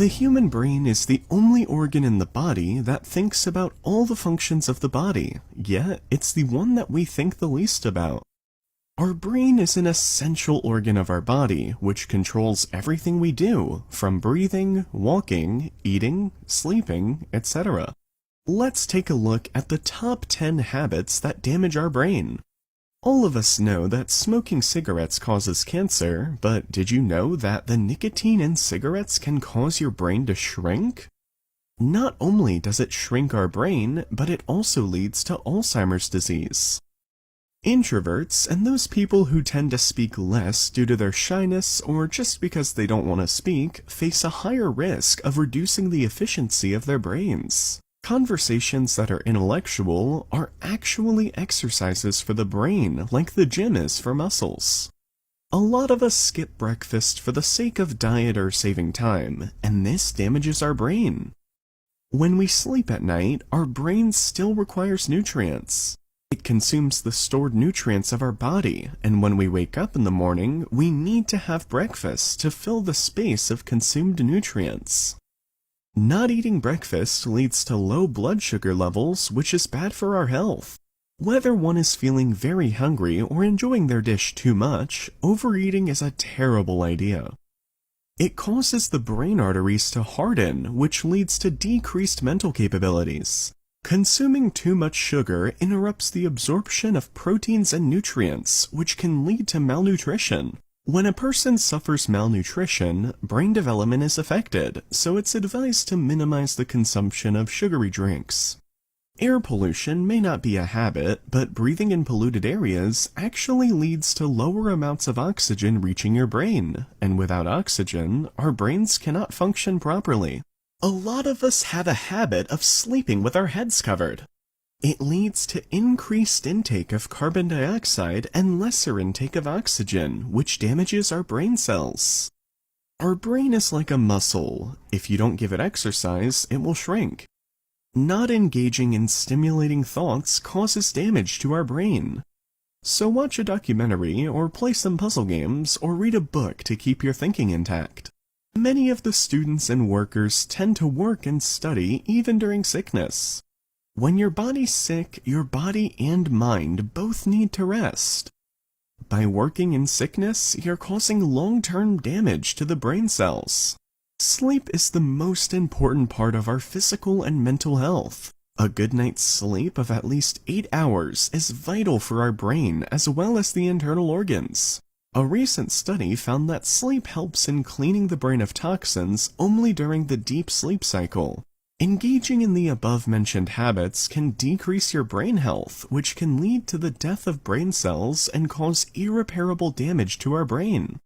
The human brain is the only organ in the body that thinks about all the functions of the body, yet it's the one that we think the least about. Our brain is an essential organ of our body, which controls everything we do, from breathing, walking, eating, sleeping, etc. Let's take a look at the top 10 habits that damage our brain. All of us know that smoking cigarettes causes cancer, but did you know that the nicotine in cigarettes can cause your brain to shrink? Not only does it shrink our brain, but it also leads to Alzheimer's disease. Introverts, and those people who tend to speak less due to their shyness or just because they don't want to speak, face a higher risk of reducing the efficiency of their brains. Conversations that are intellectual are actually exercises for the brain, like the gym is for muscles. A lot of us skip breakfast for the sake of diet or saving time, and this damages our brain. When we sleep at night, our brain still requires nutrients. It consumes the stored nutrients of our body, and when we wake up in the morning, we need to have breakfast to fill the space of consumed nutrients. Not eating breakfast leads to low blood sugar levels, which is bad for our health. Whether one is feeling very hungry or enjoying their dish too much, overeating is a terrible idea. It causes the brain arteries to harden, which leads to decreased mental capabilities. Consuming too much sugar interrupts the absorption of proteins and nutrients, which can lead to malnutrition. When a person suffers malnutrition, brain development is affected, so it's advised to minimize the consumption of sugary drinks. Air pollution may not be a habit, but breathing in polluted areas actually leads to lower amounts of oxygen reaching your brain, and without oxygen, our brains cannot function properly. A lot of us have a habit of sleeping with our heads covered. It leads to increased intake of carbon dioxide and lesser intake of oxygen, which damages our brain cells. Our brain is like a muscle. If you don't give it exercise, it will shrink. Not engaging in stimulating thoughts causes damage to our brain. So watch a documentary, or play some puzzle games, or read a book to keep your thinking intact. Many of the students and workers tend to work and study even during sickness. When your body's sick, your body and mind both need to rest. By working in sickness, you're causing long-term damage to the brain cells. Sleep is the most important part of our physical and mental health. A good night's sleep of at least 8 hours is vital for our brain as well as the internal organs. A recent study found that sleep helps in cleaning the brain of toxins only during the deep sleep cycle. Engaging in the above-mentioned habits can decrease your brain health, which can lead to the death of brain cells and cause irreparable damage to our brain.